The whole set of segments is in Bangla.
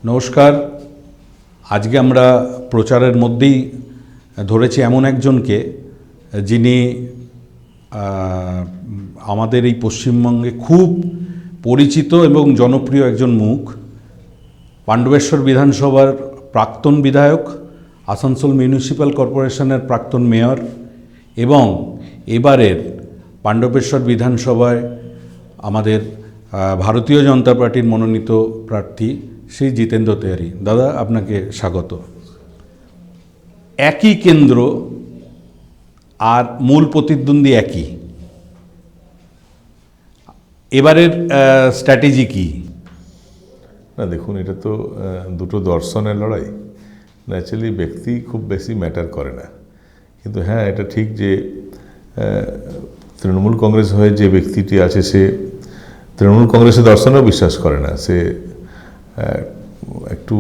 নমস্কার। আজকে আমরা প্রচারের মধ্যেই ধরেছি এমন একজনকে যিনি আমাদের এই পশ্চিমবঙ্গে খুব পরিচিত এবং জনপ্রিয় একজন মুখ। পাণ্ডবেশ্বর বিধানসভার প্রাক্তন বিধায়ক, আসানসোল মিউনিসিপ্যাল কর্পোরেশনের প্রাক্তন মেয়র এবং এবারের পাণ্ডবেশ্বর বিধানসভায় আমাদের ভারতীয় জনতা পার্টির মনোনীত প্রার্থী শ্রী জিতেন্দ্র তেয়ারি। দাদা, আপনাকে স্বাগত। একই কেন্দ্র আর মূল প্রতিদ্বন্দ্বী একই, এবারের স্ট্র্যাটেজি কি? না দেখুন, এটা তো দুটো দর্শনের লড়াই। ন্যাচারালি ব্যক্তি খুব বেশি ম্যাটার করে না, কিন্তু হ্যাঁ, এটা ঠিক যে তৃণমূল কংগ্রেস হয়ে যে ব্যক্তিটি আছে সে তৃণমূল কংগ্রেসের দর্শনেও বিশ্বাস করে না। সে একটু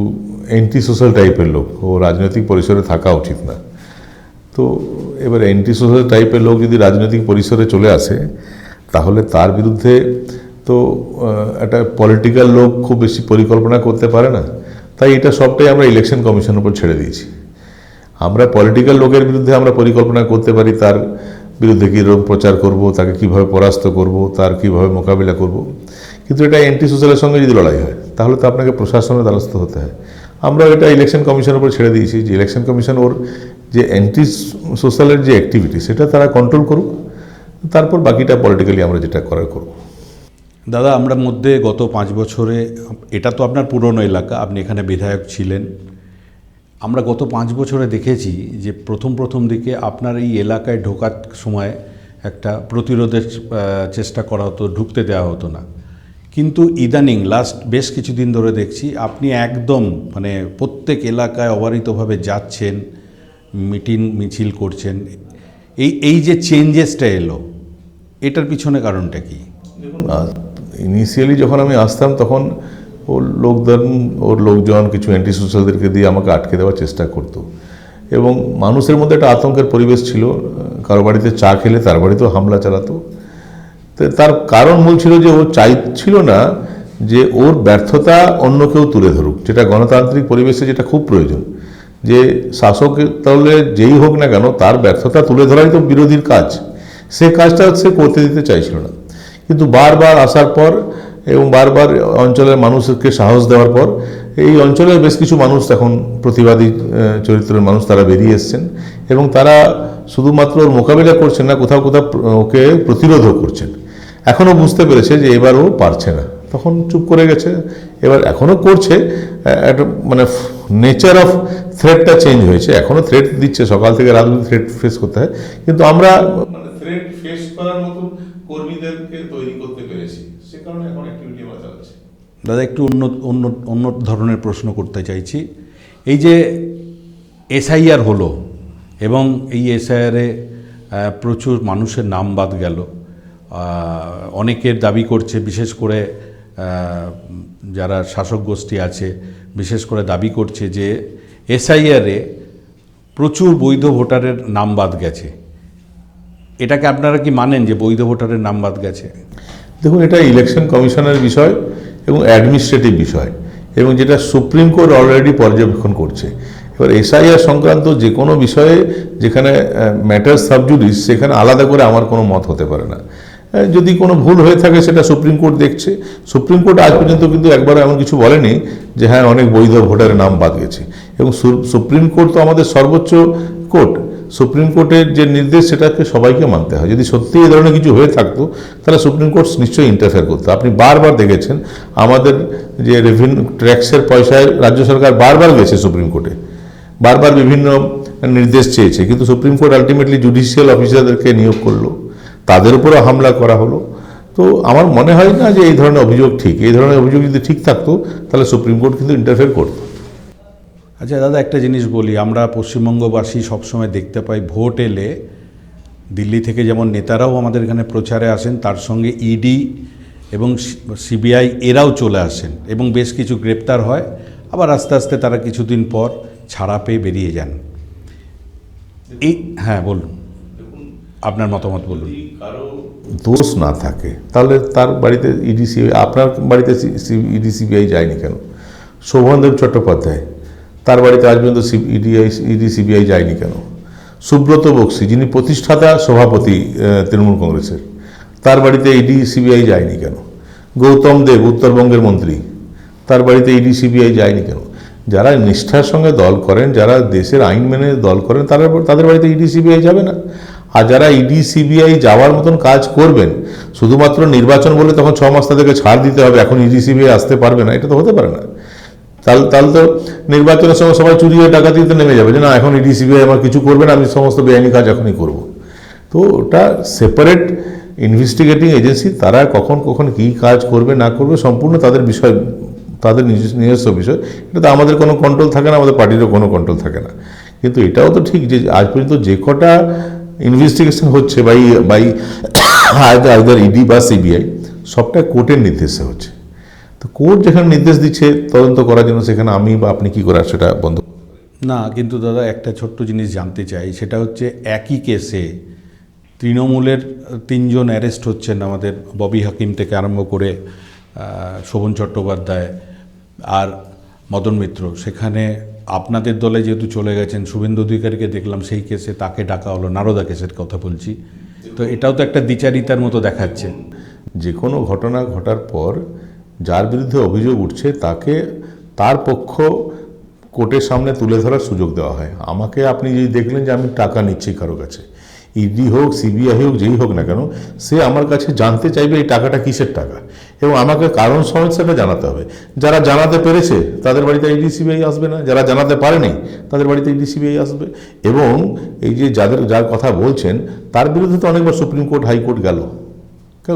অ্যান্টি সোশ্যাল টাইপের লোক, ও রাজনৈতিক পরিসরে থাকা উচিত না। তো এবার অ্যান্টি সোশ্যাল টাইপের লোক যদি রাজনৈতিক পরিসরে চলে আসে তাহলে তার বিরুদ্ধে তো একটা পলিটিক্যাল লোক খুব বেশি পরিকল্পনা করতে পারে না। তাই এটা সবটাই আমরা ইলেকশন কমিশনের উপর ছেড়ে দিয়েছি। আমরা পলিটিক্যাল লোকের বিরুদ্ধে আমরা পরিকল্পনা করতে পারি, তার বিরুদ্ধে কীরকম প্রচার করব, তাকে কীভাবে পরাস্ত করব, তার কীভাবে মোকাবিলা করব। কিন্তু এটা অ্যান্টি সোশ্যালের সঙ্গে যদি লড়াই হয় তাহলে তো আপনাকে প্রশাসনের দ্বারস্থ হতে হয়। আমরা এটা ইলেকশন কমিশনের উপর ছেড়ে দিয়েছি যে ইলেকশন কমিশন ওর যে অ্যান্টি সোশ্যালের যে অ্যাক্টিভিটি সেটা তারা কন্ট্রোল করুক, তারপর বাকিটা পলিটিক্যালি আমরা যেটা করার করব। দাদা, আমরা মধ্যে গত 5 বছরে, এটা তো আপনার পুরনো এলাকা, আপনি এখানে বিধায়ক ছিলেন, আমরা গত 5 বছরে দেখেছি যে প্রথম দিকে আপনার এই এলাকায় ঢোকার সময় একটা প্রতিরোধের চেষ্টা করা হতো, ঢুকতে দেওয়া হতো না। কিন্তু ইদানিং লাস্ট বেশ কিছুদিন ধরে দেখছি আপনি একদম প্রত্যেক এলাকায় অবারিতভাবে যাচ্ছেন, মিটিং মিছিল করছেন। এই যে চেঞ্জেসটা এলো, এটার পিছনে কারণটা কি? ইনিশিয়ালি যখন আমি আসতাম তখন ওর লোকজন কিছু অ্যান্টি সোশ্যালদেরকে দিয়ে আমাকে আটকে দেওয়ার চেষ্টা করতো এবং মানুষের মধ্যে একটা আতঙ্কের পরিবেশ ছিল। কারো বাড়িতে চা খেলে তার বাড়িতেও হামলা চালাতো। তার কারণ মূল ছিল যে ও চাইছিল না যে ওর ব্যর্থতা অন্য কেউ তুলে ধরুক, যেটা গণতান্ত্রিক পরিবেশে যেটা খুব প্রয়োজন। যে শাসক তাহলে যেই হোক না কেন তার ব্যর্থতা তুলে ধরাই তো বিরোধীর কাজ, সে কাজটা সে করতে দিতে চাইছিল না। কিন্তু বারবার আসার পর এবং বারবার অঞ্চলের মানুষকে সাহস দেওয়ার পর এই অঞ্চলের বেশ কিছু মানুষ এখন প্রতিবাদী চরিত্রের মানুষ, তারা বেরিয়ে এসছেন এবং তারা শুধুমাত্র ওর মোকাবিলা করছেন না, কোথাও কোথাও ওকে প্রতিরোধও করছেন। এখনও বুঝতে পেরেছে যে এবার ও পারছে না, তখন চুপ করে গেছে। এবার এখনও করছে, একটা নেচার অফ থ্রেটটা চেঞ্জ হয়েছে। এখনও থ্রেট দিচ্ছে, সকাল থেকে রাত অবধি থ্রেট ফেস করতে হয়, কিন্তু আমরা থ্রেট ফেস করার মতন কর্মীদেরকে তৈরি করতে পেরেছি, সে কারণে এখন অ্যাক্টিভিটি আমরা চালাচ্ছি। দাদা, একটু অন্য ধরনের প্রশ্ন করতে চাইছি। এই যে এসআইআর হলো এবং এই এসআইআরে প্রচুর মানুষের নাম বাদ গেল, অনেকের দাবি করছে, বিশেষ করে যারা শাসক গোষ্ঠী আছে বিশেষ করে দাবি করছে যে এসআইআরে প্রচুর বৈধ ভোটারের নাম বাদ গেছে। এটাকে আপনারা কি মানেন যে বৈধ ভোটারের নাম বাদ গেছে? দেখুন, এটা ইলেকশন কমিশনের বিষয় এবং অ্যাডমিনিস্ট্রেটিভ বিষয়, এবং যেটা সুপ্রিম কোর্ট অলরেডি পর্যবেক্ষণ করছে। এবার এসআইআর সংক্রান্ত যে কোনো বিষয়ে যেখানে ম্যাটার সাবজুডিস, সেখানে আলাদা করে আমার কোনো মত হতে পারে না। যদি কোনো ভুল হয়ে থাকে সেটা সুপ্রিম কোর্ট দেখছে। সুপ্রিম কোর্ট আজ পর্যন্ত কিন্তু একবারও এমন কিছু বলেনি যে হ্যাঁ অনেক বৈধ ভোটারের নাম বাদ গেছে। এবং সুপ্রিম কোর্ট তো আমাদের সর্বোচ্চ কোর্ট। সুপ্রিম কোর্টের যে নির্দেশ সেটাকে সবাইকে মানতে হয়। যদি সত্যি এই ধরনের কিছু হয়ে থাকতো তাহলে সুপ্রিম কোর্ট নিশ্চয়ই ইন্টারফেয়ার করতো। আপনি বারবার দেখেছেন আমাদের যে রেভিনিউ ট্যাক্সের পয়সায় রাজ্য সরকার বারবার গেছে সুপ্রিম কোর্টে, বারবার বিভিন্ন নির্দেশ চেয়েছে, কিন্তু সুপ্রিম কোর্ট আলটিমেটলি জুডিশিয়াল অফিসারদেরকে নিয়োগ করলো, তাদের উপরও হামলা করা হলো। তো আমার মনে হয় না যে এই ধরনের অভিযোগ ঠিক। এই ধরনের অভিযোগ যদি ঠিক থাকতো তাহলে সুপ্রিম কোর্ট কিন্তু ইন্টারফেয়ার করতো। আচ্ছা দাদা, একটা জিনিস বলি, আমরা পশ্চিমবঙ্গবাসী সবসময় দেখতে পাই ভোট এলে দিল্লি থেকে যেমন নেতারাও আমাদের এখানে প্রচারে আসেন, তার সঙ্গে ইডি এবং সিবিআই এরাও চলে আসেন এবং বেশ কিছু গ্রেপ্তার হয়, আবার আস্তে আস্তে তারা কিছুদিন পর ছাড়া পেয়ে বেরিয়ে যান। হ্যাঁ বলুন, আপনার মতামত বলুন। কারো দোষ না থাকে তাহলে তার বাড়িতে ইডি সিবিআই, আপনার বাড়িতে ইডি সিবিআই যায়নি কেন? শোভনদেব চট্টোপাধ্যায়, তার বাড়িতে আজ পর্যন্ত ইডি সিবিআই যায়নি কেন? সুব্রত বক্সি, যিনি প্রতিষ্ঠাতা সভাপতি তৃণমূল কংগ্রেসের, তার বাড়িতে ইডি সিবিআই যায়নি কেন? গৌতম দেব, উত্তরবঙ্গের মন্ত্রী, তার বাড়িতে ইডি সিবিআই যায়নি কেন? যারা নিষ্ঠার সঙ্গে দল করেন, যারা দেশের আইন মেনে দল করেন, তাদের বাড়িতে ইডি সিবিআই যাবে না? আর যারা ইডি সিবিআই যাওয়ার মতন কাজ করবেন, শুধুমাত্র নির্বাচন বলে তখন 6 মাস তাদেরকে ছাড় দিতে হবে, এখন ইডি সিবিআই আসতে পারবে না, এটা তো হতে পারে না। তাহলে তো নির্বাচনের সময় সবাই চুরি হয়ে ডাকাতিতে নেমে যাবে যে না, এখন ইডি সিবিআই আমার কিছু করবে না, আমি সমস্ত বেআইনি কাজ এখনই করব। তো ওটা সেপারেট ইনভেস্টিগেটিং এজেন্সি, তারা কখন কখন কী কাজ করবে না করবে সম্পূর্ণ তাদের বিষয়, তাদের নিজস্ব বিষয়। এটা তো আমাদের কোনো কন্ট্রোল থাকে না, আমাদের পার্টিরও কোনো কন্ট্রোল থাকে না। কিন্তু এটাও তো ঠিক যে আজ পর্যন্ত যে কটা ইনভেস্টিগেশন হচ্ছে বাই আইদার ইডি বা সিবিআই, সবটা কোর্টের নির্দেশে হচ্ছে। তো কোর্ট যেখানে নির্দেশ দিচ্ছে তদন্ত করার জন্য, সেখানে আমি বা আপনি কী করার সেটা বন্ধ না। কিন্তু দাদা একটা ছোট্ট জিনিস জানতে চাই, সেটা হচ্ছে একই কেসে তৃণমূলের 3 জন অ্যারেস্ট হচ্ছেন, আমাদের ববি হাকিম থেকে আরম্ভ করে শোভন চট্টোপাধ্যায় আর মদন মিত্র। সেখানে আপনাদের দলে যেহেতু চলে গেছেন, শুভেন্দু অধিকারীকে দেখলাম সেই কেসে তাকে ডাকা হলো, নারদা কেসের কথা বলছি। তো এটাও তো একটা দ্বিচারিতার মতো দেখাচ্ছে। যে কোনো ঘটনা ঘটার পর যার বিরুদ্ধে অভিযোগ উঠছে তাকে তার পক্ষ কোর্টের সামনে তুলে ধরার সুযোগ দেওয়া হয়। আমাকে আপনি যদি দেখলেন যে আমি টাকা নিচ্ছি কারো কাছে, ইডি হোক সিবিআই হোক যেই হোক না কেন, সে আমার কাছে জানতে চাইবে এই টাকাটা কিসের টাকা, এবং আমাকে কারণ সমস্যাটা জানাতে হবে। যারা জানাতে পেরেছে তাদের বাড়িতে ইডি সিবিআই আসবে না, যারা জানাতে পারেনি তাদের বাড়িতে ইডি সিবিআই আসবে। এবং এই যে যার কথা বলছেন তার বিরুদ্ধে তো অনেকবার সুপ্রিম কোর্ট হাইকোর্ট গেল,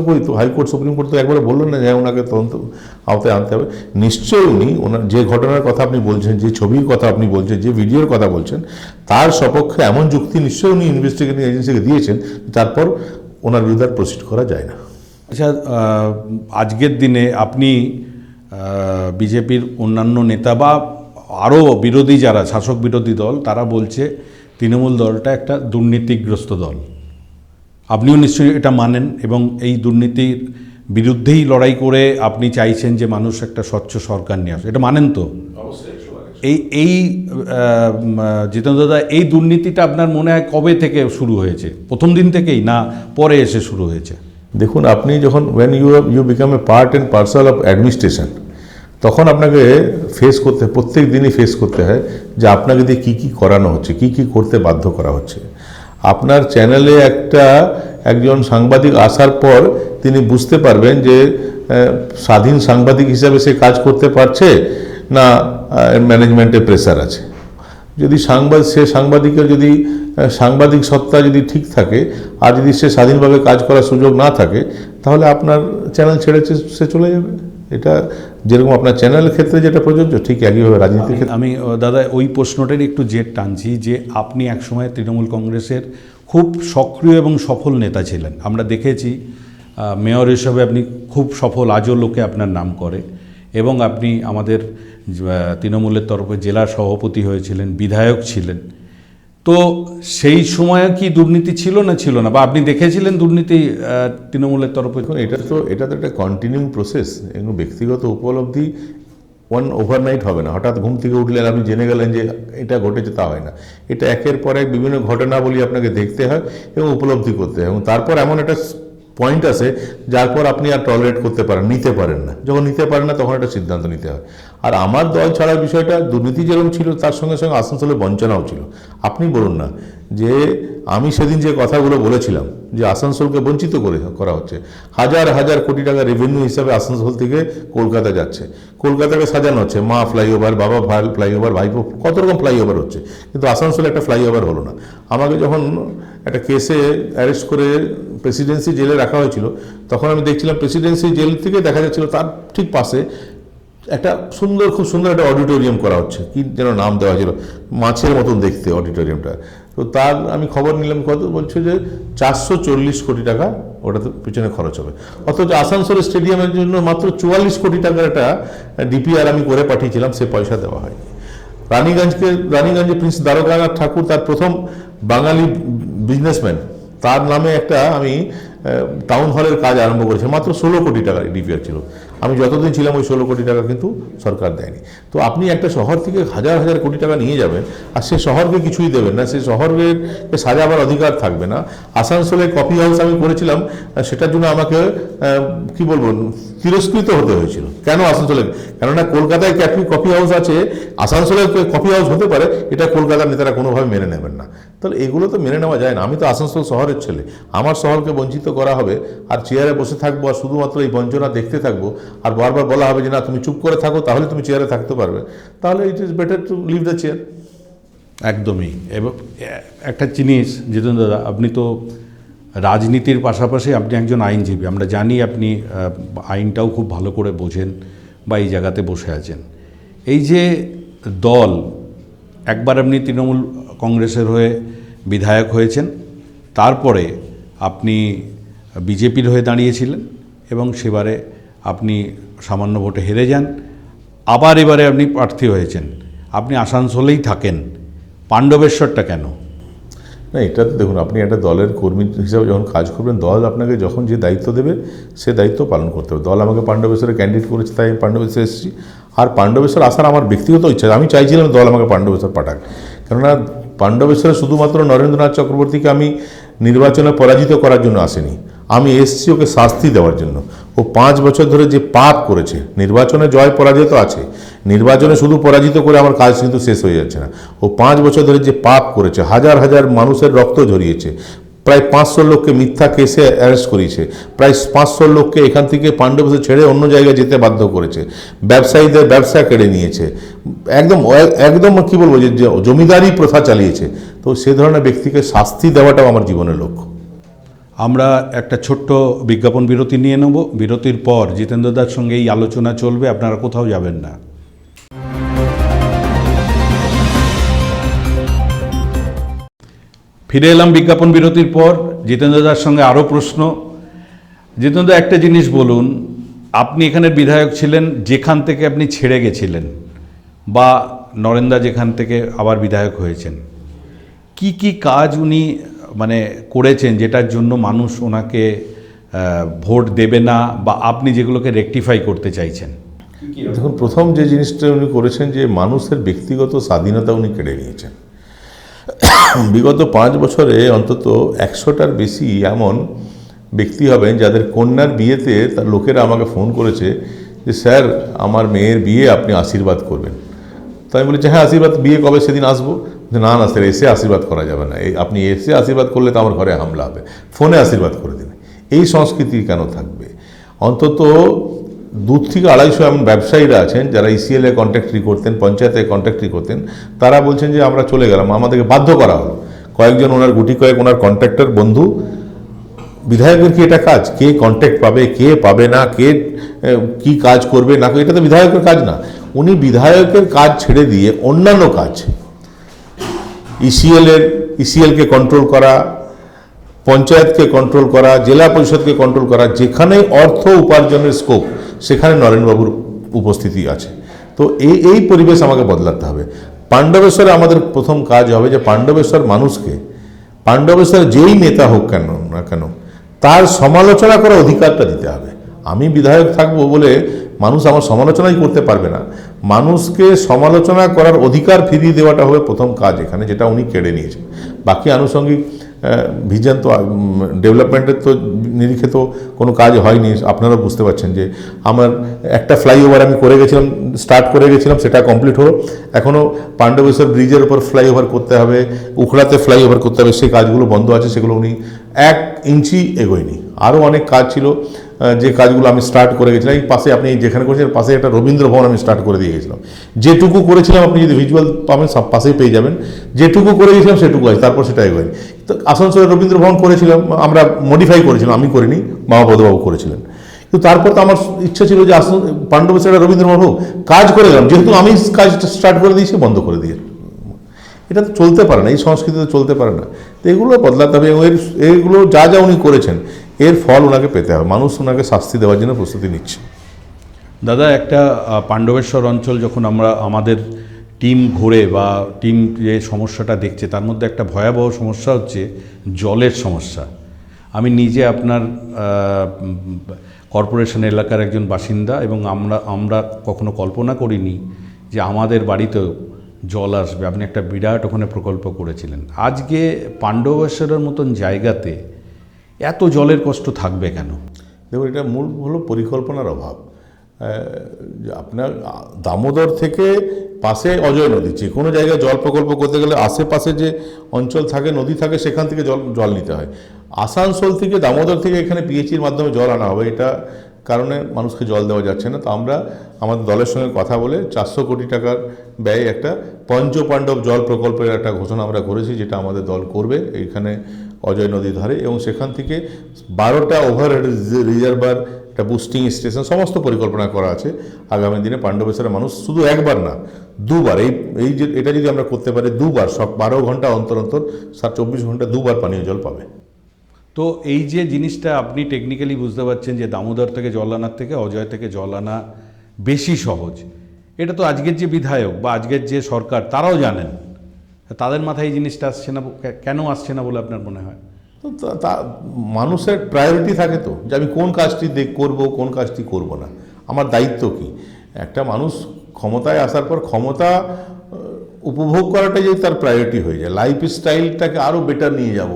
কই তো হাইকোর্ট সুপ্রিম কোর্ট তো একবারে বললেন না যে ওনাকে তদন্ত আওতায় আনতে হবে। নিশ্চয়ই উনি ওনার যে ঘটনার কথা আপনি বলছেন, যে ছবির কথা আপনি বলছেন, যে ভিডিওর কথা বলছেন, তার সপক্ষে এমন যুক্তি নিশ্চয়ই উনি ইনভেস্টিগেটিং এজেন্সিকে দিয়েছেন, তারপর ওনার বিরুদ্ধে প্রসিড করা যায় না। আচ্ছা, আজকের দিনে আপনি বিজেপির অন্যান্য নেতা বা আরও বিরোধী যারা শাসক বিরোধী দল, তারা বলছে তৃণমূল দলটা একটা দুর্নীতিগ্রস্ত দল। আপনিও নিশ্চয়ই এটা মানেন, এবং এই দুর্নীতির বিরুদ্ধেই লড়াই করে আপনি চাইছেন যে মানুষ একটা স্বচ্ছ সরকার নিয়ে আসে, এটা মানেন তো? এই জিতেন্দ্র দাদা, এই দুর্নীতিটা আপনার মনে হয় কবে থেকে শুরু হয়েছে? প্রথম দিন থেকেই না পরে এসে শুরু হয়েছে? দেখুন, আপনি যখন when you become a part and parcel of administration, তখন আপনাকে প্রত্যেক দিনই ফেস করতে হয় যে আপনাকে দিয়ে কী কী করানো হচ্ছে, কী কী করতে বাধ্য করা হচ্ছে। আপনার চ্যানেলে একজন সাংবাদিক আসার পর তিনি বুঝতে পারবেন যে স্বাধীন সাংবাদিক হিসাবে সে কাজ করতে পারছে না ম্যানেজমেন্টের প্রেসার আছে। যদি সাংবাদিকের যদি সাংবাদিক সত্তা যদি ঠিক থাকে, আর যদি সে স্বাধীনভাবে কাজ করার সুযোগ না থাকে, তাহলে আপনার চ্যানেল ছেড়ে সে চলে যাবে। এটা যেরকম আপনার চ্যানেলের ক্ষেত্রে যেটা প্রযোজ্য, ঠিক একইভাবে রাজনীতির ক্ষেত্রে। আমি দাদা ওই প্রশ্নটার একটু জেদ টানছি যে আপনি একসময় তৃণমূল কংগ্রেসের খুব সক্রিয় এবং সফল নেতা ছিলেন। আমরা দেখেছি মেয়র হিসেবে আপনি খুব সফল, আজও লোকে আপনার নাম করে, এবং আপনি আমাদের তৃণমূলের তরফে জেলার সভাপতি হয়েছিলেন, বিধায়ক ছিলেন। তো সেই সময় কি দুর্নীতি ছিল না ছিল না, বা আপনি দেখেছিলেন দুর্নীতি তৃণমূলের তরফে? এটা তো একটা কন্টিনিউইং প্রসেস। এগুলো ব্যক্তিগত উপলব্ধি ওভারনাইট হবে না। হঠাৎ ঘুম থেকে উঠলেন, আপনি জেনে গেলেন যে এটা ঘটেছে, তা হয় না। এটা একের পর এক বিভিন্ন ঘটনাবলী আপনাকে দেখতে হয় এবং উপলব্ধি করতে হয়, এবং তারপর এমন একটা পয়েন্ট আসে যার পর আপনি আর টলারেট করতে পারেন, নিতে পারেন না। যখন নিতে পারেন না, তখন একটা সিদ্ধান্ত নিতে হয়। আর আমার দল ছাড়ার বিষয়টা, দুর্নীতি যেরকম ছিল তার সঙ্গে সঙ্গে আসানসোলে বঞ্চনাও ছিল। আপনি বলুন না যে আমি সেদিন যে কথাগুলো বলেছিলাম যে আসানসোলকে বঞ্চিত করা হচ্ছে, হাজার হাজার কোটি টাকা রেভিনিউ হিসাবে আসানসোল থেকে কলকাতা যাচ্ছে, কলকাতাকে সাজানো হচ্ছে, মা ফ্লাইওভার, বাবা ফ্লাইওভার, ভাইপো, কত রকম ফ্লাইওভার হচ্ছে, কিন্তু আসানসোলে একটা ফ্লাইওভার হলো না। আমাকে যখন একটা কেসে অ্যারেস্ট করে প্রেসিডেন্সি জেলে রাখা হয়েছিল, তখন আমি দেখছিলাম প্রেসিডেন্সি জেল থেকে দেখা যাচ্ছিল তার ঠিক পাশে একটা খুব সুন্দর একটা অডিটোরিয়াম করা হচ্ছে, কি যেন নাম দেওয়া ছিল, মাছের মতন দেখতে অডিটোরিয়ামটা। তো তার আমি খবর নিলাম, কত বলছে যে 440 কোটি টাকা ওটাতে পিছনে খরচ হবে। অথচ আসানসোল স্টেডিয়ামের জন্য মাত্র 44 কোটি টাকার একটা ডিপিআর আমি করে পাঠিয়েছিলাম, সে পয়সা দেওয়া হয়নি। রানীগঞ্জে প্রিন্স দ্বারকানাথ ঠাকুর, তার প্রথম বাঙালি বিজনেসম্যান, তার নামে একটা আমি টাউন হলের কাজ আরম্ভ করেছি, মাত্র 16 কোটি টাকা ডিপিআর ছিল। আমি যতদিন ছিলাম ওই 16 কোটি টাকা কিন্তু সরকার দেয়নি। তো আপনি একটা শহর থেকে হাজার হাজার কোটি টাকা নিয়ে যাবেন আর সে শহরকে কিছুই দেবেন না, সে শহরের সাজাবার অধিকার থাকবে না। আসানসোলে কফি হাউস আমি করেছিলাম, সেটার জন্য আমাকে কি বলবো তিরস্কৃত হতে হয়েছিল। কেন আসানসোলে? কেননা কলকাতায় কফি হাউস আছে, আসানসোলে কফি হাউস হতে পারে, এটা কলকাতার নেতারা কোনোভাবে মেনে নেবেন না। তাহলে এগুলো তো মেনে নেওয়া যায় না। আমি তো আসানসোল শহরের ছেলে, আমার শহরকে বঞ্চিত করা হবে আর চেয়ারে বসে থাকবো আর শুধুমাত্র এই বঞ্চনা দেখতে থাকবো আর বারবার বলা হবে যে না তুমি চুপ করে থাকো তাহলে তুমি চেয়ারে থাকতে পারবে, তাহলে it is better to leave the chair. একদমই। এবং একটা জিনিস জিতেন্দ্র দাদা, আপনি তো রাজনীতির পাশাপাশি আপনি একজন আইনজীবী, আমরা জানি আপনি আইনটাও খুব ভালো করে বোঝেন বা এই জায়গাতে বসে আছেন। এই যে দল, একবার আপনি তৃণমূল কংগ্রেসের হয়ে বিধায়ক হয়েছেন, তারপরে আপনি বিজেপির হয়ে দাঁড়িয়েছিলেন এবং সেবারে আপনি সামান্য ভোটে হেরে যান, আবার এবারে আপনি প্রার্থী হয়েছেন। আপনি আসানসোলেই থাকেন, পাণ্ডবেশ্বরটা কেন? না, এটা তো দেখুন, আপনি একটা দলের কর্মী হিসাবে যখন কাজ করবেন, দল আপনাকে যখন যে দায়িত্ব দেবে সে দায়িত্ব পালন করতে হবে। দল আমাকে পাণ্ডবেশ্বরে ক্যান্ডিডেট করেছে, তাই আমি পাণ্ডবেশ্বরে এসেছি। আর পাণ্ডবেশ্বর আসার আমার ব্যক্তিগত ইচ্ছা, আমি চাইছিলাম দল আমাকে পাণ্ডবেশ্বর পাঠাক। কেননা পাণ্ডবেশ্বরে শুধুমাত্র নরেন্দ্রনাথ চক্রবর্তীকে আমি নির্বাচনে পরাজিত করার জন্য আসেনি, আমি এসেছি ওকে শাস্তি দেওয়ার জন্য। ও 5 বছর ধরে যে পাপ করেছে, নির্বাচনে জয় পরাজয় তো আছে, নির্বাচনে শুধু পরাজিত করে আমার কাজ কিন্তু শেষ হয়ে যাচ্ছে না। ও 5 বছর ধরে যে পাপ করেছে, হাজার হাজার মানুষের রক্ত ঝরিয়েছে, প্রায় 500 লোককে মিথ্যা কেসে অ্যারেস্ট করিয়েছে, প্রায় 500 লোককে এখান থেকে পাণ্ডবেশ্বর ছেড়ে অন্য জায়গায় যেতে বাধ্য করেছে, ব্যবসায়ীদের ব্যবসা কেড়ে নিয়েছে, একদম একদম কি বলবো যে জমিদারি প্রথা চালিয়েছে। তো সে ধরনের ব্যক্তিকে শাস্তি দেওয়াটাও আমার জীবনের লক্ষ্য। আমরা একটা ছোট্ট বিজ্ঞাপন বিরতি নিয়ে নেব। বিরতির পর জিতেন্দ্রদার সঙ্গে এই আলোচনা চলবে, আপনারা কোথাও যাবেন না। ফিরে এলাম বিজ্ঞাপন বিরতির পর। জিতেন্দ্রদার সঙ্গে আরও প্রশ্ন। জিতেন্দ্র, একটা জিনিস বলুন, আপনি এখানের বিধায়ক ছিলেন, যেখান থেকে আপনি ছেড়ে গেছিলেন, বা নরেন্দা যেখান থেকে আবার বিধায়ক হয়েছেন, কি কি কাজ উনি মানে করেছেন যেটার জন্য মানুষ ওনাকে ভোট দেবে না, বা আপনি যেগুলোকে রেকটিফাই করতে চাইছেন? দেখুন, প্রথম যে জিনিসটা উনি করেছেন যে মানুষের ব্যক্তিগত স্বাধীনতা উনি কেড়ে নিয়েছেন। বিগত 5 বছরে অন্তত 100টার বেশি এমন ব্যক্তি হবেন যাদের কন্যার বিয়েতে তার লোকেরা আমাকে ফোন করেছে যে স্যার আমার মেয়ের বিয়ে আপনি আশীর্বাদ করবেন। তো আমি বলেছি হ্যাঁ আশীর্বাদ, বিয়ে কবে সেদিন আসবো? না না স্যার, এসে আশীর্বাদ করা যাবে না, আপনি এসে আশীর্বাদ করলে তো আমার ঘরে হামলা হবে, ফোনে আশীর্বাদ করে দেবে। এই সংস্কৃতি কেন থাকবে? অন্তত 2 থেকে 250 এমন ব্যবসায়ীরা আছেন যারা ইসিএলে কন্ট্রাক্টরি করতেন, পঞ্চায়েতে কন্ট্রাক্টরি করতেন, তারা বলছেন যে আমরা চলে গেলাম, আমাদেরকে বাধ্য করা হলো। কয়েকজন ওনার গুটি কয়েক ওনার কন্ট্রাক্টর বন্ধু। বিধায়কের কি এটা কাজ? কে কন্ট্যাক্ট পাবে, কে পাবে না, কে কি কাজ করবে না, এটা তো বিধায়কের কাজ না। উনি বিধায়কের কাজ ছেড়ে দিয়ে অন্যান্য কাজ, ইসিএলকে কন্ট্রোল করা, পঞ্চায়েতকে কন্ট্রোল করা, জেলা পরিষদকে কন্ট্রোল করা, যেখানে অর্থ উপার্জনের স্কোপ সেখানে নরেনবাবুর উপস্থিতি আছে। তো এই পরিবেশ আমাকে বদলাতে হবে। পাণ্ডবেশ্বরে আমাদের প্রথম কাজ হবে যে পাণ্ডবেশ্বর মানুষকে, পাণ্ডবেশ্বর যেই নেতা হোক কেন না কেন, তার সমালোচনা করার অধিকারটা দিতে হবে। আমি বিধায়ক থাকবো বলে মানুষ আমার সমালোচনাই করতে পারবে না। মানুষকে সমালোচনা করার অধিকার ফিরিয়ে দেওয়াটা হবে প্রথম কাজ এখানে, যেটা উনি কেড়ে নিয়েছেন। বাকি আনুষঙ্গিক ভিজন তো ডেভেলপমেন্টের তো নিরিখে তো কোনো কাজ হয়নি। আপনারা বুঝতে পারছেন যে আমার একটা ফ্লাইওভার আমি করে গেছিলাম, স্টার্ট করে গেছিলাম, সেটা কমপ্লিট হলো। এখনও পাণ্ডবেশ্বর ব্রিজের উপর ফ্লাইওভার করতে হবে, উখড়াতে ফ্লাইওভার করতে হবে, সেই কাজগুলো বন্ধ আছে, সেগুলো উনি 1 ইঞ্চি এগোয়নি। আরও অনেক কাজ ছিল যে কাজগুলো আমি স্টার্ট করে গেছিলাম। এই পাশে আপনি যেখানে করেছিলেন পাশে একটা রবীন্দ্র ভবন আমি স্টার্ট করে দিয়ে গেছিলাম। যেটুকু করেছিলাম আপনি যদি ভিজুয়াল পাবেন সব পাশেই পেয়ে যাবেন, যেটুকু করে গেছিলাম সেটুকু আছে, তারপর সেটা এগোয়নি। তো আসানসোলে রবীন্দ্র ভবন করেছিলাম, আমরা মডিফাই করেছিলাম, আমি করিনি, মামাপদবাবু করেছিলেন। কিন্তু তারপর তো আমার ইচ্ছা ছিল যে পাণ্ডবেশ্বরে রবীন্দ্র ভবন হোক, কাজ করে গেলাম, যেহেতু আমি কাজটা স্টার্ট করে দিয়েছি বন্ধ করে দিয়ে। এটা তো চলতে পারে না, এই সংস্কৃতি তো চলতে পারে না। তো এগুলো বদলাতে হবে। এগুলো যা যা উনি করেছেন এর ফল ওনাকে পেতে হবে। মানুষ ওনাকে শাস্তি দেওয়ার জন্য প্রস্তুতি নিচ্ছে। দাদা, একটা পাণ্ডবেশ্বর অঞ্চল যখন আমরা আমাদের টিম ঘুরে বা টিম যে সমস্যাটা দেখছে, তার মধ্যে একটা ভয়াবহ সমস্যা হচ্ছে জলের সমস্যা। আমি নিজে আপনার কর্পোরেশন এলাকার একজন বাসিন্দা, এবং আমরা কখনো কল্পনা করিনি যে আমাদের বাড়িতেও জল আসবে। আপনি একটা বিরাট ওখানে প্রকল্প করেছিলেন। আজকে পাণ্ডবেশ্বরের মতন জায়গাতে এত জলের কষ্ট থাকবে কেন? দেখুন, এটা মূল হলো পরিকল্পনার অভাব। আপনার দামোদর থেকে পাশে অজয় নদী, যে কোনো জায়গায় জল প্রকল্প করতে গেলে আশেপাশে যে অঞ্চল থাকে, নদী থাকে, সেখান থেকে জল নিতে হয়। আসানসোল থেকে, দামোদর থেকে এখানে পিএইচির মাধ্যমে জল আনা হবে, এটা কারণে মানুষকে জল দেওয়া যাচ্ছে না। তো আমরা আমাদের দলের সঙ্গে কথা বলে 400 কোটি টাকার ব্যয় একটা পঞ্চপাণ্ডব জল প্রকল্পের একটা ঘোষণা আমরা করেছি, যেটা আমাদের দল করবে এইখানে অজয় নদীর ধারে, এবং সেখান থেকে 12টা ওভারহেড রিজার্ভার, একটা বুস্টিং স্টেশন, সমস্ত পরিকল্পনা করা আছে। আগামী দিনে পাণ্ডবেশ্বরের মানুষ শুধু একবার না, দুবার, এই যে এটা যদি আমরা করতে পারি, দুবার, সব 12 ঘন্টা অন্তর অন্তর 24 ঘন্টা দুবার পানীয় জল পাবে। তো এই যে জিনিসটা আপনি টেকনিক্যালি বুঝতে পারছেন যে দামোদর থেকে জল আনার থেকে অজয় থেকে জল আনা বেশি সহজ, এটা তো আজকের যে বিধায়ক বা আজকের যে সরকার তারাও জানেন। তাদের মাথায় এই জিনিসটা আসছে না, কেন আসছে না বলে আপনার মনে হয়? তো মানুষের প্রায়োরিটি থাকে তো, যে আমি কোন কাজটি করব, কোন কাজটি করব না, আমার দায়িত্ব কি। একটা মানুষ ক্ষমতায় আসার পর ক্ষমতা উপভোগ করাটাই যদি তার প্রায়োরিটি হয়ে যায়, লাইফ স্টাইলটাকে আরও বেটার নিয়ে যাব,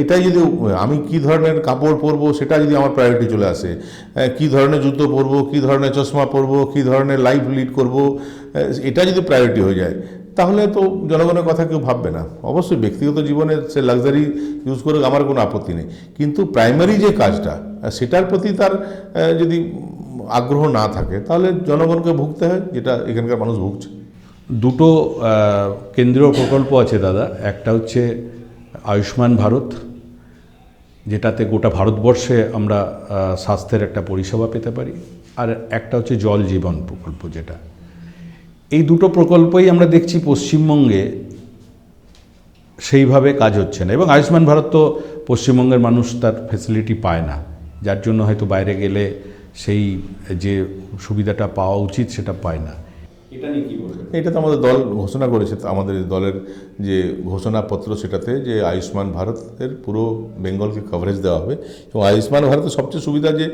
এটাই যদি আমি কি ধরনের কাপড় পরবো সেটা যদি আমার প্রায়োরিটি চলে আসে, কি ধরনের জুতো পরবো, কি ধরনের চশমা পরবো, কি ধরনের লাইফ লিড করব, এটা যদি প্রায়োরিটি হয়ে যায়, তাহলে তো জনগণের কথা কেউ ভাববে না। অবশ্যই ব্যক্তিগত জীবনে সে লাক্সারি ইউজ করে আমার কোনো আপত্তি নেই, কিন্তু প্রাইমারি যে কাজটা সেটার প্রতি তার যদি আগ্রহ না থাকে, তাহলে জনগণকে ভুগতে হয়, যেটা এখানকার মানুষ ভুগছে। দুটো কেন্দ্রীয় প্রকল্প আছে দাদা, একটা হচ্ছে আয়ুষ্মান ভারত, যেটাতে গোটা ভারতবর্ষে আমরা স্বাস্থ্যের একটা পরিষেবা পেতে পারি, আর একটা হচ্ছে জল জীবন প্রকল্প, যেটা এই দুটো প্রকল্পই আমরা দেখছি পশ্চিমবঙ্গে সেইভাবে কাজ হচ্ছে না। এবং আয়ুষ্মান ভারত তো পশ্চিমবঙ্গের মানুষ তার ফেসিলিটি পায় না, যার জন্য হয়তো বাইরে গেলে সেই যে সুবিধাটা পাওয়া উচিত সেটা পায় না। এটা নিয়ে কী বলবেন? এটা তো আমাদের দল ঘোষণা করেছে, আমাদের দলের যে ঘোষণাপত্র সেটাতে, যে আয়ুষ্মান ভারতের পুরো বেঙ্গলকে কভারেজ দেওয়া হবে। এবং আয়ুষ্মান ভারতের সবচেয়ে সুবিধা যে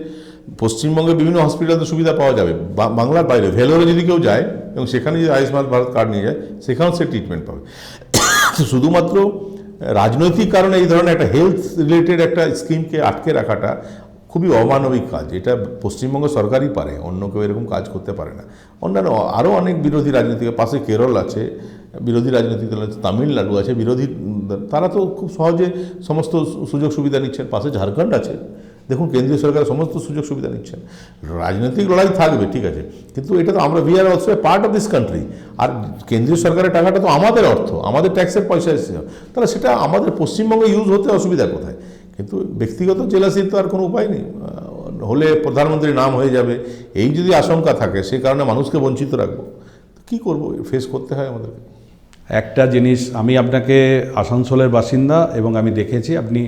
পশ্চিমবঙ্গে বিভিন্ন হসপিটালে সুবিধা পাওয়া যাবে, বাংলার বাইরে ভেলোরে যদি কেউ যায় এবং সেখানে যদি আয়ুষ্মান ভারত কার্ড নিয়ে যায়, সেখানেও সে ট্রিটমেন্ট পাবে। শুধুমাত্র রাজনৈতিক কারণে এই ধরনের একটা হেলথ রিলেটেড একটা স্কিমকে আটকে রাখাটা খুবই অমানবিক কাজ। এটা পশ্চিমবঙ্গ সরকারই পারে, অন্য কেউ এরকম কাজ করতে পারে না। অন্যান্য আরও অনেক বিরোধী রাজনীতিক, পাশে কেরল আছে, বিরোধী রাজনৈতিক দল আছে, তামিলনাড়ু আছে বিরোধী, তারা তো খুব সহজে সমস্ত সুযোগ সুবিধা নিচ্ছেন। পাশে ঝাড়খণ্ড আছে, দেখুন কেন্দ্রীয় সরকার সমস্ত সুযোগ সুবিধা নিচ্ছেন। রাজনৈতিক লড়াই থাকবে, ঠিক আছে, কিন্তু এটা তো আমরা we are also part of this country. আর কেন্দ্রীয় সরকারের টাকাটা তো আমাদের অর্থ, আমাদের ট্যাক্সের পয়সা এসেছে, তাহলে সেটা আমাদের পশ্চিমবঙ্গে ইউজ হতে অসুবিধা কোথায়? কিন্তু ব্যক্তিগত জেলাসির তো আর কোনো উপায় নেই, হলে প্রধানমন্ত্রীর নাম হয়ে যাবে, এই যদি আশঙ্কা থাকে, সে কারণে মানুষকে বঞ্চিত রাখবো, কী করবো? ফেস করতে হয় আমাদেরকে। একটা জিনিস, আমি আপনাকে আসানসোলের বাসিন্দা এবং আমি দেখেছি আপনি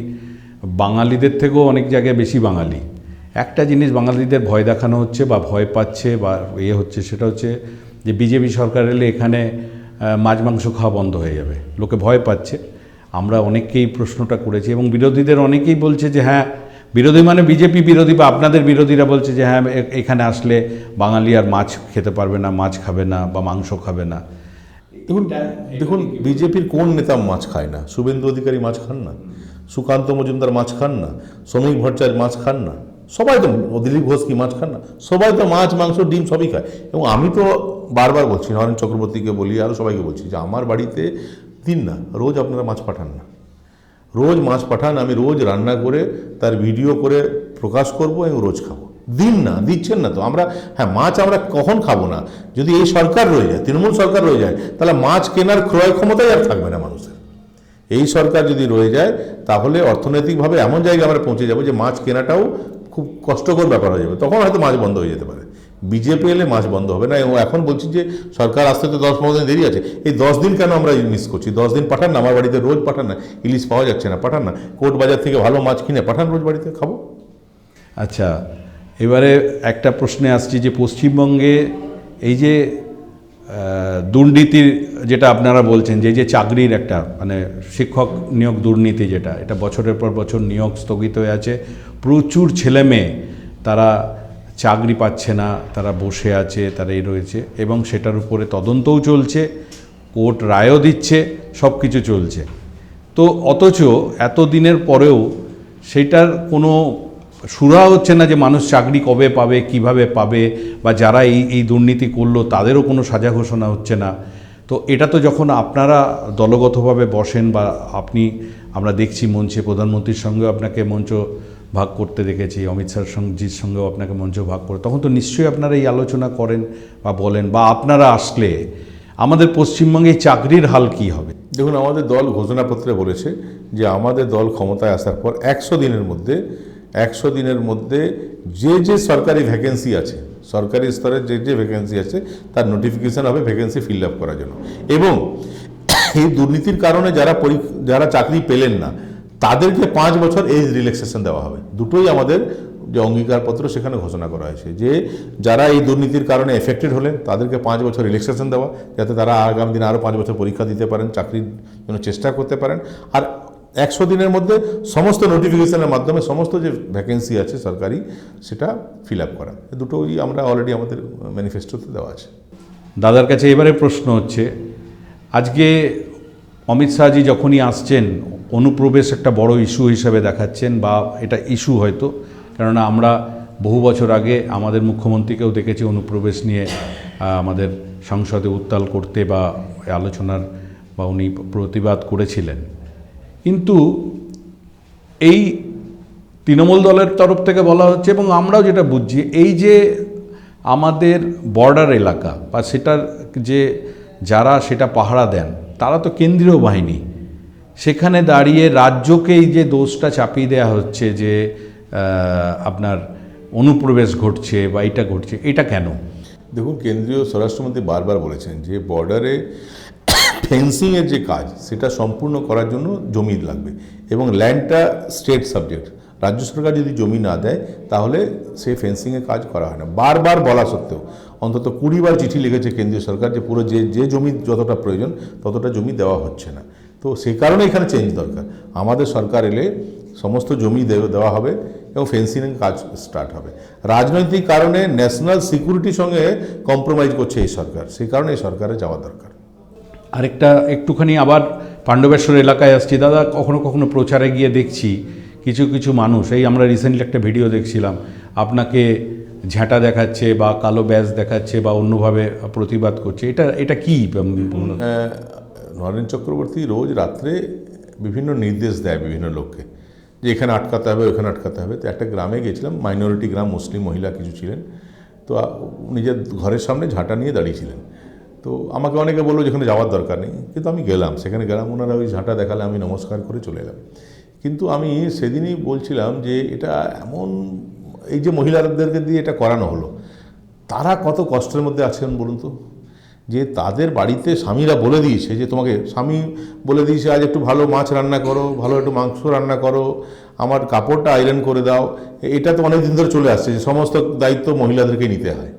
বাঙালিদের থেকেও অনেক জায়গায় বেশি বাঙালি। একটা জিনিস বাঙালিদের ভয় দেখানো হচ্ছে বা ভয় পাচ্ছে বা হচ্ছে, সেটা হচ্ছে যে বিজেপি সরকার এলে এখানে মাছ মাংস খাওয়া বন্ধ হয়ে যাবে, লোকে ভয় পাচ্ছে। আমরা অনেককেই প্রশ্নটা করেছি এবং বিরোধীদের অনেকেই বলছে যে হ্যাঁ, বিরোধী মানে বিজেপি বিরোধী বা আপনাদের বিরোধীরা বলছে যে হ্যাঁ, এখানে আসলে বাঙালি আর মাছ খেতে পারবে না, মাছ খাবে না বা মাংস খাবে না। দেখুন বিজেপির কোন নেতা মাছ খায় না? শুভেন্দু অধিকারী মাছ খান না, সুকান্ত মজুমদার মাছ খান না, শ্রমিক ভট্টাচার্য মাছ খান না, সবাই তো, দিলীপ ঘোষ কি মাছ খান না? সবাই তো মাছ মাংস ডিম সবই খায়। এবং আমি তো বারবার বলছি, নরেন চক্রবর্তীকে বলি, আরও সবাইকে বলছি যে আমার বাড়িতে দিন না, রোজ আপনারা মাছ পাঠান না, রোজ মাছ পাঠান, আমি রোজ রান্না করে তার ভিডিও করে প্রকাশ করব এবং রোজ খাবো। দিন না, দিচ্ছেন না তো। আমরা হ্যাঁ, মাছ আমরা কখন খাবো না? যদি এই সরকার রয়ে যায়, তৃণমূল সরকার রয়ে যায়, তাহলে মাছ কেনার ক্রয় ক্ষমতাই আর থাকবে না মানুষের। এই সরকার যদি রয়ে যায়, তাহলে অর্থনৈতিকভাবে এমন জায়গায় আমরা পৌঁছে যাবো যে মাছ কেনাটাও খুব কষ্টকর ব্যাপার হয়ে যাবে, তখন হয়তো মাছ বন্ধ হয়ে যেতে পারে। বিজেপি এলে মাছ বন্ধ হবে না। এবং এখন বলছি যে সরকার আসতে তো 10-15 দিন দেরি আছে, এই 10 দিন কেন আমরা মিস করছি? 10 দিন পাঠান না, আমার বাড়িতে রোজ পাঠান না, ইলিশ পাওয়া যাচ্ছে না, পাঠান না, কোর্ট বাজার থেকে ভালো মাছ কিনে পাঠান, রোজ বাড়িতে খাবো। আচ্ছা, এবারে একটা প্রশ্নে আসছি যে পশ্চিমবঙ্গে এই যে দুর্নীতির যেটা আপনারা বলছেন, যে চাকরির একটা মানে শিক্ষক নিয়োগ দুর্নীতি, যেটা এটা বছরের পর বছর নিয়োগ স্থগিত হয়ে আছে, প্রচুর ছেলে মেয়ে তারা চাকরি পাচ্ছে না, তারা বসে আছে, তারা এই রয়েছে, এবং সেটার উপরে তদন্তও চলছে, কোর্ট রায়ও দিচ্ছে, সব কিছু চলছে। তো অথচ এত দিনের পরেও সেটার কোনো সুরা হচ্ছে না যে মানুষ চাকরি কবে পাবে, কিভাবে পাবে, বা যারা এই দুর্নীতি করলো তাদেরও কোনো সাজা ঘোষণা হচ্ছে না। তো এটা তো যখন আপনারা দলগতভাবে বসেন, বা আমরা দেখছি মঞ্চে প্রধানমন্ত্রীর সঙ্গেও আপনাকে মঞ্চ ভাগ করতে দেখেছি, অমিত শাহজির সঙ্গেও আপনাকে মঞ্চ ভাগ করে, তখন তো নিশ্চয়ই আপনারা এই আলোচনা করেন বা বলেন, বা আপনারা আসলে আমাদের পশ্চিমবঙ্গে এই চাকরির হাল কী হবে? দেখুন, আমাদের দল ঘোষণাপত্রে বলেছে যে আমাদের দল ক্ষমতায় আসার পর 100 দিনের মধ্যে যে সরকারি ভ্যাকেন্সি আছে, সরকারি স্তরে যে ভ্যাকেন্সি আছে তার নোটিফিকেশান হবে ভ্যাকেন্সি ফিল আপ করার জন্য। এবং এই দুর্নীতির কারণে যারা চাকরি পেলেন না তাদেরকে 5 বছর এজ রিল্যাক্সেশন দেওয়া হবে। দুটোই আমাদের যে অঙ্গীকারপত্র সেখানে ঘোষণা করা হয়েছে যে যারা এই দুর্নীতির কারণে এফেক্টেড হলেন তাদেরকে 5 বছর রিল্যাক্সেশন দেওয়া, যাতে তারা আগামী দিনে আরও 5 বছর পরীক্ষা দিতে পারেন, চাকরির জন্য চেষ্টা করতে পারেন। আর 100 দিনের মধ্যে সমস্ত নোটিফিকেশনের মাধ্যমে সমস্ত যে ভ্যাকেন্সি আছে সরকারি সেটা ফিল আপ করা। দুটোই আমরা অলরেডি আমাদের ম্যানিফেস্টোতে দেওয়া আছে। দাদার কাছে এবারে প্রশ্ন হচ্ছে, আজকে অমিত শাহজি যখনই আসছেন অনুপ্রবেশ একটা বড় ইস্যু হিসেবে দেখাচ্ছেন, বা এটা ইস্যু হয়তো, কেননা আমরা বহু বছর আগে আমাদের মুখ্যমন্ত্রীকেও দেখেছি অনুপ্রবেশ নিয়ে আমাদের সংসদে উত্তাল করতে বা আলোচনার বা উনি প্রতিবাদ করেছিলেন। কিন্তু এই তৃণমূল দলের তরফ থেকে বলা হচ্ছে, এবং আমরাও যেটা বুঝছি, এই যে আমাদের বর্ডার এলাকা বা সেটার যে যারা সেটা পাহারা দেন তারা তো কেন্দ্রীয় বাহিনী, সেখানে দাঁড়িয়ে রাজ্যকে এই যে দোষটা চাপিয়ে দেওয়া হচ্ছে যে আপনার অনুপ্রবেশ ঘটছে বা এটা ঘটছে, এটা কেন? দেখুন, কেন্দ্রীয় স্বরাষ্ট্রমন্ত্রী বারবার বলেছেন যে বর্ডারে ফেন্সিংয়ের যে কাজ সেটা সম্পূর্ণ করার জন্য জমি লাগবে, এবং ল্যান্ডটা স্টেট সাবজেক্ট। রাজ্য সরকার যদি জমি না দেয় তাহলে সেই ফেন্সিংয়ের কাজ করা হয় না। বারবার বলা সত্ত্বেও অন্তত 20 বার চিঠি লিখেছে কেন্দ্রীয় সরকার যে পুরো যে জমি যতটা প্রয়োজন ততটা জমি দেওয়া হচ্ছে না। তো সেই কারণে এখানে চেঞ্জ দরকার। আমাদের সরকার এলে সমস্ত জমি দেওয়া হবে এবং ফেন্সিংয়ের কাজ স্টার্ট হবে। রাজনৈতিক কারণে ন্যাশনাল সিকিউরিটির সঙ্গে কম্প্রোমাইজ করছে এই সরকার, সেই কারণে এই সরকারে যাওয়া দরকার। আরেকটা একটুখানি আবার পাণ্ডবেশ্বর এলাকায় আসছি দাদা, কখনো কখনো প্রচারে গিয়ে দেখছি কিছু মানুষ, এই আমরা রিসেন্টলি একটা ভিডিও দেখছিলাম, আপনাকে ঝাঁটা দেখাচ্ছে বা কালো ব্যাজ দেখাচ্ছে বা অন্যভাবে প্রতিবাদ করছে, এটা কি? নরেন চক্রবর্তী রোজ রাত্রে বিভিন্ন নির্দেশ দেয় বিভিন্ন লোককে যে এখানে আটকাতে হবে, ওখানে আটকাতে হবে। তো একটা গ্রামে গেছিলাম, মাইনরিটি গ্রাম, মুসলিম মহিলা কিছু ছিলেন, তো নিজের ঘরের সামনে ঝাঁটা নিয়ে দাঁড়িয়েছিলেন। তো আমাকে অনেকে বললো যেখানে যাওয়ার দরকার নেই, কিন্তু আমি গেলাম, সেখানে গেলাম, ওনারা ওই ঝাঁটা দেখালে আমি নমস্কার করে চলে এলাম। কিন্তু আমি সেদিনই বলছিলাম যে এটা এমন, এই যে মহিলাদেরকে দিয়ে এটা করানো হলো, তারা কত কষ্টের মধ্যে আছেন বলুন তো। যে তাদের বাড়িতে স্বামীরা বলে দিয়েছে যে তোমাকে, স্বামী বলে দিয়েছে আজ একটু ভালো মাছ রান্না করো, ভালো একটু মাংস রান্না করো, আমার কাপড়টা আয়রন করে দাও। এটা তো অনেক দিন ধরে চলে আসছে যে সমস্ত দায়িত্ব মহিলাদেরকে নিতে হয়,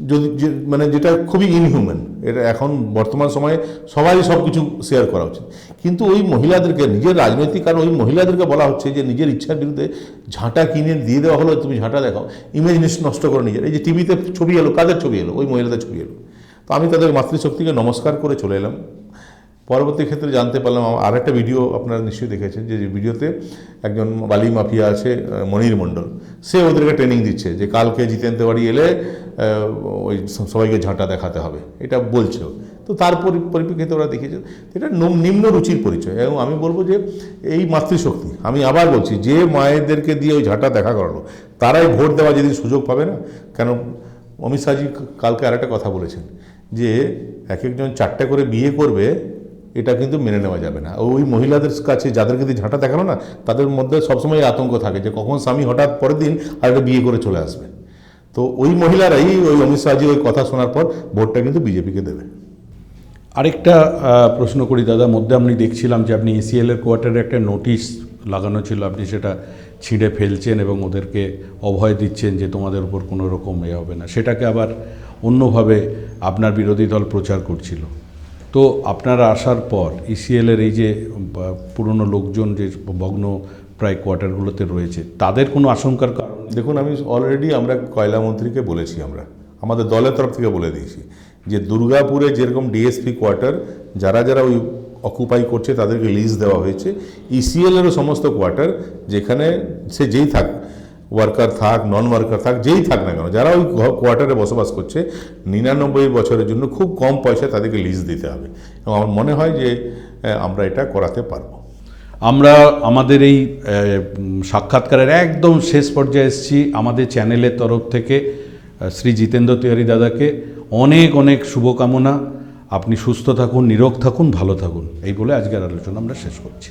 যদি মানে যেটা খুবই ইনহিউম্যান। এটা এখন বর্তমান সময়ে সবাই সব কিছু শেয়ার করা উচিত। কিন্তু ওই মহিলাদেরকে, নিজের রাজনৈতিক কারণ ওই মহিলাদেরকে বলা হচ্ছে যে নিজের ইচ্ছার বিরুদ্ধে ঝাঁটা কিনে দিয়ে দেওয়া হলো, তুমি ঝাঁটা দেখাও, ইমেজ নষ্ট করো নিজের। এই যে টিভিতে ছবি এলো, কাদের ছবি এলো? ওই মহিলাদের ছবি এলো। তো আমি তাদের মাতৃশক্তিকে নমস্কার করে চলে এলাম। পরবর্তী ক্ষেত্রে জানতে পারলাম, আর একটা ভিডিও আপনারা নিশ্চয়ই দেখেছেন, যে ভিডিওতে একজন বালি মাফিয়া আছে মনির মণ্ডল, সে ওদেরকে ট্রেনিং দিচ্ছে যে কালকে জিতেন্দ্র বাড়ি এলে ওই সবাইকে ঝাঁটা দেখাতে হবে, এটা বলছে। তো তার পরিপ্রেক্ষিতে ওরা দেখিয়েছে, এটা নিম্ন রুচির পরিচয়। এবং আমি বলবো যে এই মাতৃশক্তি, আমি আবার বলছি, যে মায়েদেরকে দিয়ে ওই ঝাঁটা দেখা করালো তারাই ভোট দেওয়া যেদিন সুযোগ পাবে না কেন। অমিত শাহজি কালকে আরেকটা কথা বলেছেন যে এক একজন 4টে করে বিয়ে করবে, এটা কিন্তু মেনে নেওয়া যাবে না। ওই মহিলাদের কাছে যাদেরকে দিয়ে ঝাঁটা দেখানো না, তাদের মধ্যে সবসময় আতঙ্ক থাকে যে কখন স্বামী হঠাৎ পরের দিন আর একটা বিয়ে করে চলে আসবে। তো ওই মহিলারাই ওই অমিত শাহজি ওই কথা শোনার পর ভোটটা কিন্তু বিজেপিকে দেবে। আরেকটা প্রশ্ন করি দাদা, মধ্যে আমি দেখছিলাম যে আপনি এসিএলের কোয়ার্টারে একটা নোটিশ লাগানো ছিল, আপনি সেটা ছিঁড়ে ফেলছেন এবং ওদেরকে অভয় দিচ্ছেন যে তোমাদের উপর কোনো রকম এ হবে না, সেটাকে আবার অন্যভাবে আপনার বিরোধী দল প্রচার করছিল। তো আপনারা আসার পর ইসিএলের এই যে পুরনো লোকজন যে ভগ্ন প্রায় কোয়ার্টারগুলোতে রয়েছে, তাদের কোনো আশঙ্কার কারণ? দেখুন, আমি অলরেডি আমরা কয়লা মন্ত্রীকে বলেছি, আমরা আমাদের দলের তরফ থেকে বলে দিয়েছি যে দুর্গাপুরে যেরকম ডিএসপি কোয়ার্টার যারা যারা ওই অকুপাই করছে তাদেরকে লিজ দেওয়া হয়েছে, ইসিএলেরও সমস্ত কোয়ার্টার যেখানে সে যেই থাক, ওয়ার্কার থাক, নন ওয়ার্কার থাক, যেই থাক না কেন, যারা ওই কোয়ার্টারে বসবাস করছে 99 বছরের জন্য খুব কম পয়সা তাদেরকে লিজ দিতে হবে। এবং আমার মনে হয় যে আমরা এটা করাতে পারবো। আমরা আমাদের এই সাক্ষাৎকারের একদম শেষ পর্যায়ে এসেছি। আমাদের চ্যানেলের তরফ থেকে শ্রী জিতেন্দ্র তিওয়ারি দাদাকে অনেক অনেক শুভকামনা। আপনি সুস্থ থাকুন, নিরোগ থাকুন, ভালো থাকুন, এই বলে আজকের আলোচনা আমরা শেষ করছি।